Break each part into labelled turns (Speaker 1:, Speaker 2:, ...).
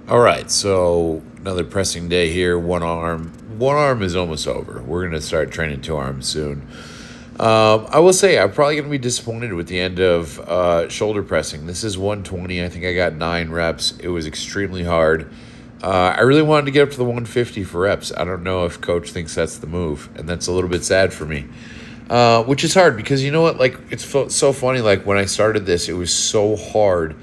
Speaker 1: All right, so another pressing day here. One arm. One arm is almost over. We're going to start training two arms soon. I will say I'm probably going to be disappointed with the end of shoulder pressing. This is 120. I think I got 9 reps. It was extremely hard. I really wanted to get up to the 150 for reps. I don't know if coach thinks that's the move, and that's a little bit sad for me. Which is hard because you know what? Like, it's so funny. Like, when I started this, it was so hard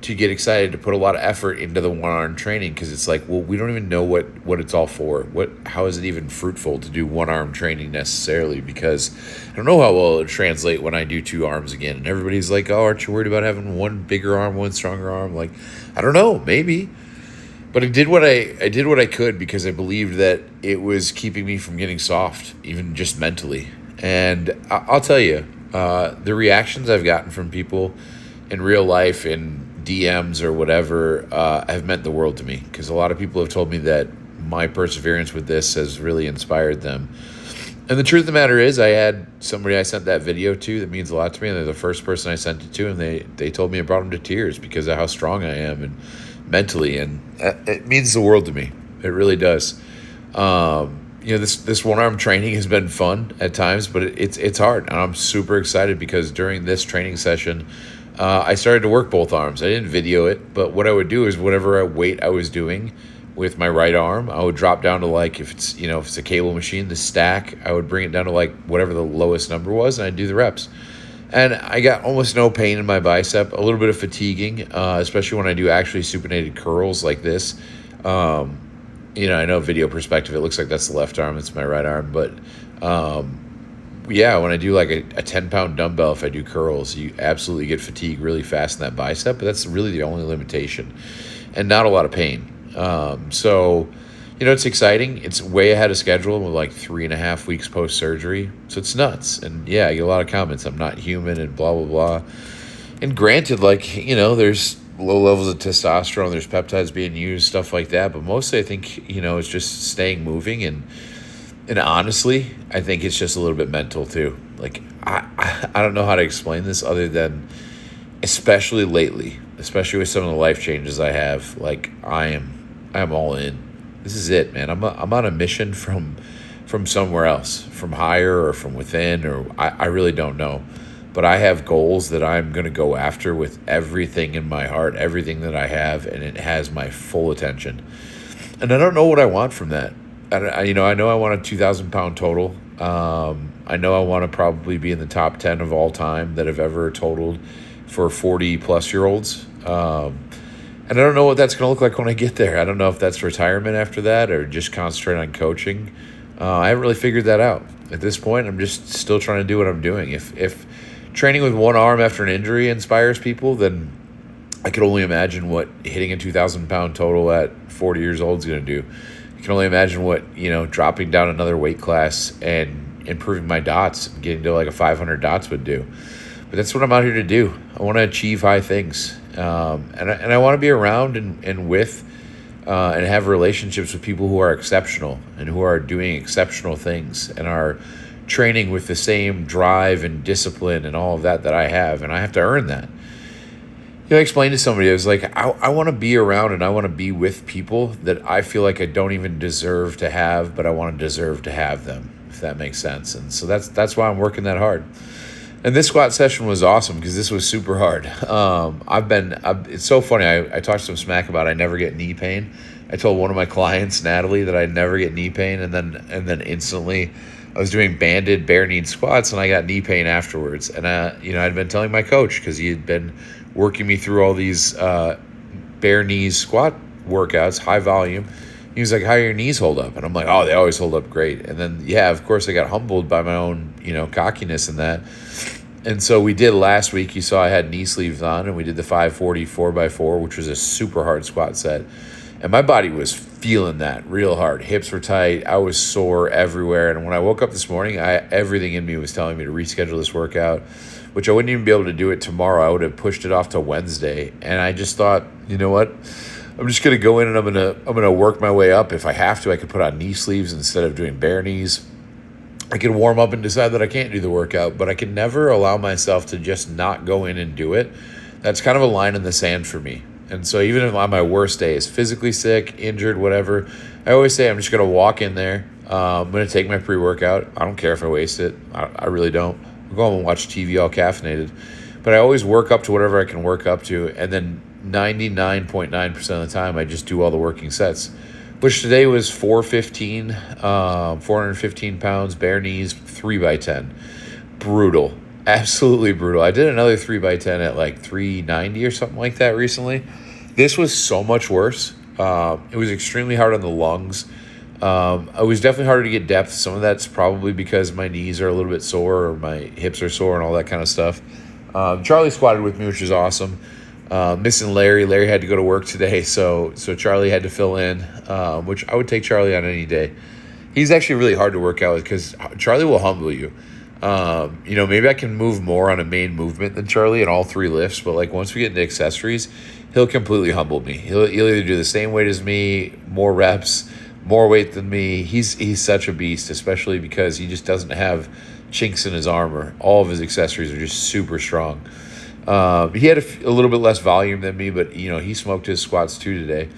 Speaker 1: to get excited to put a lot of effort into the one-arm training because it's like, well, we don't even know what it's all for. How is it even fruitful to do one-arm training necessarily? Because I don't know how well it'll translate when I do two arms again. And everybody's like, oh, aren't you worried about having one bigger arm, one stronger arm? Like, I don't know, maybe. But I did what I could because I believed that it was keeping me from getting soft, even just mentally. And I'll tell you, the reactions I've gotten from people in real life, in DMs or whatever, have meant the world to me because a lot of people have told me that my perseverance with this has really inspired them. And the truth of the matter is, I had somebody I sent that video to that means a lot to me, and they're the first person I sent it to, and they told me it brought them to tears because of how strong I am and mentally, and it means the world to me. It really does. This one-arm training has been fun at times, but it's hard, and I'm super excited because during this training session, I started to work both arms. I didn't video it, but what I would do is whatever weight I was doing with my right arm, I would drop down to, like, if it's a cable machine, the stack, I would bring it down to like whatever the lowest number was, and I'd do the reps. And I got almost no pain in my bicep, a little bit of fatiguing, especially when I do actually supinated curls like this. I know video perspective, it looks like that's the left arm, it's my right arm, but when I do like a 10-pound dumbbell, if I do curls, you absolutely get fatigue really fast in that bicep, but that's really the only limitation, and not a lot of pain. It's exciting. It's way ahead of schedule with like 3.5 weeks post-surgery, so it's nuts. And yeah, I get a lot of comments, I'm not human and blah, blah, blah. And granted, there's low levels of testosterone, there's peptides being used, stuff like that, but mostly I think, it's just staying moving, and honestly, I think it's just a little bit mental too. Like, I don't know how to explain this other than, especially lately, especially with some of the life changes I have, like, I'm all in. This is it, man. I'm on a mission from somewhere else, from higher or from within, or I really don't know. But I have goals that I'm going to go after with everything in my heart, everything that I have, and it has my full attention. And I don't know what I want from that. I know I want a 2,000-pound total. I know I want to probably be in the top 10 of all time that have ever totaled for 40-plus-year-olds. And I don't know what that's going to look like when I get there. I don't know if that's retirement after that or just concentrate on coaching. I haven't really figured that out. At this point, I'm just still trying to do what I'm doing. If training with one arm after an injury inspires people, then I could only imagine what hitting a 2,000-pound total at 40 years old is going to do. I can only imagine what, dropping down another weight class and improving my dots, getting to like a 500 dots would do. But that's what I'm out here to do. I want to achieve high things. And I want to be around and with and have relationships with people who are exceptional and who are doing exceptional things and are training with the same drive and discipline and all of that I have. And I have to earn that. I explained to somebody, I was like, I want to be around and I want to be with people that I feel like I don't even deserve to have, but I want to deserve to have them, if that makes sense. And so that's why I'm working that hard. And this squat session was awesome because this was super hard. It's so funny. I talked some smack about I never get knee pain. I told one of my clients, Natalie, that I never get knee pain, and then instantly I was doing banded bare knee squats and I got knee pain afterwards. And I'd been telling my coach because he had been working me through all these bare knees squat workouts, high volume. He was like, how do your knees hold up? And I'm like, oh, they always hold up great. And then, yeah, of course, I got humbled by my own, cockiness in that. And so we did last week. You saw I had knee sleeves on, and we did the 540 4x4, which was a super hard squat set. And my body was feeling that real hard. Hips were tight. I was sore everywhere. And when I woke up this morning, everything in me was telling me to reschedule this workout, which I wouldn't even be able to do it tomorrow. I would have pushed it off to Wednesday. And I just thought, you know what? I'm just gonna go in and I'm gonna work my way up. If I have to, I could put on knee sleeves instead of doing bare knees. I can warm up and decide that I can't do the workout, but I can never allow myself to just not go in and do it. That's kind of a line in the sand for me. And so even if on my worst days, physically sick, injured, whatever, I always say I'm just going to walk in there. I'm going to take my pre-workout. I don't care if I waste it. I really don't. I'll go home and watch TV all caffeinated. But I always work up to whatever I can work up to. And then 99.9% of the time, I just do all the working sets, which today was 415 pounds, bare knees, 3x10. Brutal. Absolutely brutal. I did another 3x10 at like 390 or something like that recently. This was so much worse. It was extremely hard on the lungs. It was definitely harder to get depth. Some of that's probably because my knees are a little bit sore or my hips are sore and all that kind of stuff. Charlie squatted with me, which is awesome. Missing Larry. Larry had to go to work today, so Charlie had to fill in, which I would take Charlie on any day. He's actually really hard to work out with because Charlie will humble you. Maybe I can move more on a main movement than Charlie in all three lifts, but like once we get into accessories, he'll completely humble me. He'll either do the same weight as me, more reps, more weight than me. He's such a beast, especially because he just doesn't have chinks in his armor. All of his accessories are just super strong. He had a little bit less volume than me, but he smoked his squats too today.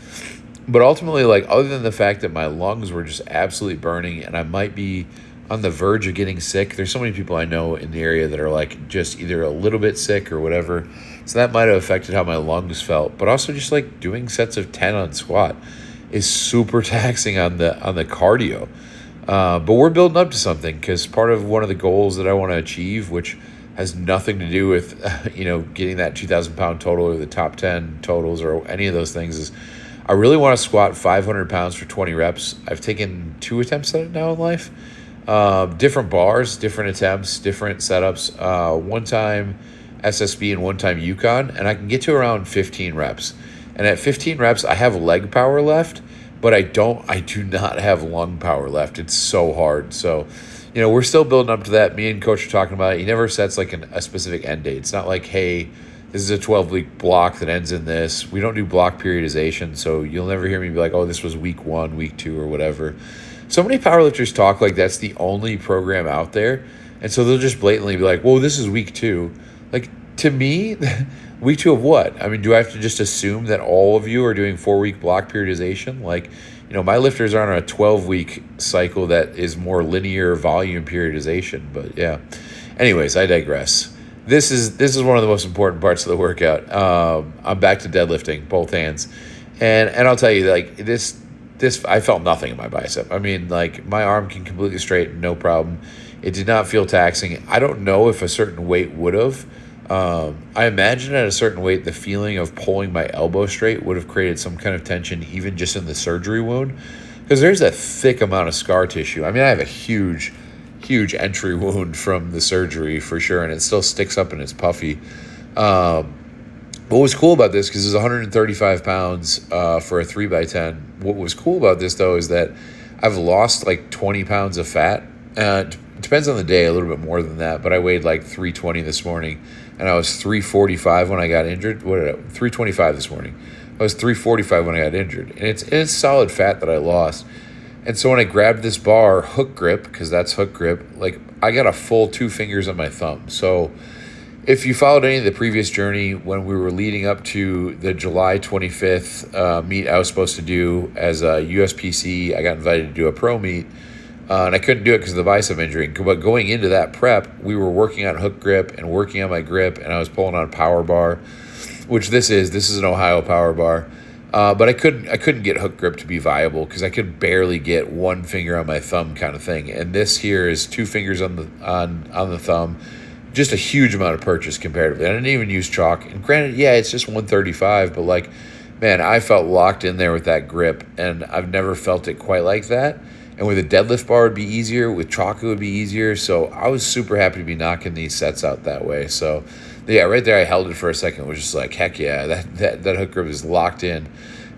Speaker 1: But ultimately, like other than the fact that my lungs were just absolutely burning and I might be on the verge of getting sick, there's so many people I know in the area that are like just either a little bit sick or whatever. So that might have affected how my lungs felt. But also just like doing sets of 10 on squat is super taxing on the cardio. But we're building up to something because part of one of the goals that I want to achieve, which has nothing to do with, getting that 2,000 pound total or the top 10 totals or any of those things, is I really want to squat 500 pounds for 20 reps. I've taken 2 attempts at it now in life. Different bars, different attempts, different setups. One time SSB and one time Yukon, and I can get to around 15 reps. And at 15 reps, I have leg power left, but I do not have lung power left. It's so hard. So, we're still building up to that. Me and coach are talking about it. He never sets like a specific end date. It's not like, hey, this is a 12-week block that ends in this. We don't do block periodization, so you'll never hear me be like, oh, this was week 1, week 2, or whatever. So many powerlifters talk like that's the only program out there. And so they'll just blatantly be like, whoa, this is week 2. Like, to me, week 2 of what? I mean, do I have to just assume that all of you are doing 4-week block periodization? Like, my lifters are on a 12-week cycle that is more linear volume periodization. But yeah. Anyways, I digress. This is one of the most important parts of the workout. I'm back to deadlifting, both hands. And I'll tell you, like, this I felt nothing in my bicep. I mean, like, my arm can completely straighten, no problem. It did not feel taxing. I don't know if a certain weight would have. I imagine at a certain weight, the feeling of pulling my elbow straight would have created some kind of tension, even just in the surgery wound, because there's a thick amount of scar tissue. I mean, I have a huge entry wound from the surgery for sure, and it still sticks up and it's puffy. What was cool about this, because it's 135 pounds for a 3x10. What was cool about this, though, is that I've lost like 20 pounds of fat. It depends on the day, a little bit more than that, but I weighed like 320 this morning, and I was 345 when I got injured. 325 this morning. I was 345 when I got injured, and it's solid fat that I lost. And so when I grabbed this bar, hook grip, because that's hook grip, like I got a full 2 fingers on my thumb. So if you followed any of the previous journey, when we were leading up to the July 25th meet I was supposed to do as a USPC, I got invited to do a pro meet, and I couldn't do it because of the bicep injury. But going into that prep, we were working on hook grip and working on my grip, and I was pulling on a power bar, which this is an Ohio power bar. But I couldn't get hook grip to be viable because I could barely get 1 finger on my thumb kind of thing. And this here is 2 fingers on the thumb. Just a huge amount of purchase comparatively. I didn't even use chalk. And granted, yeah, it's just 135, but like, man, I felt locked in there with that grip, and I've never felt it quite like that. And with a deadlift bar, it'd be easier. With chalk, it would be easier. So I was super happy to be knocking these sets out that way. So yeah, right there, I held it for a second. It was just like, heck yeah, that hook grip is locked in.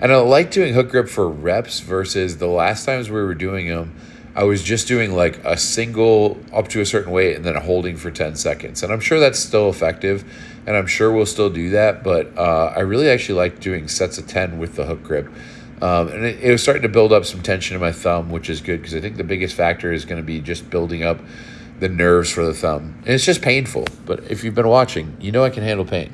Speaker 1: And I like doing hook grip for reps versus the last times we were doing them, I was just doing like a single up to a certain weight and then holding for 10 seconds. And I'm sure that's still effective, and I'm sure we'll still do that. But I really actually like doing sets of 10 with the hook grip. And it was starting to build up some tension in my thumb, which is good because I think the biggest factor is going to be just building up the nerves for the thumb. And it's just painful. But if you've been watching, I can handle pain.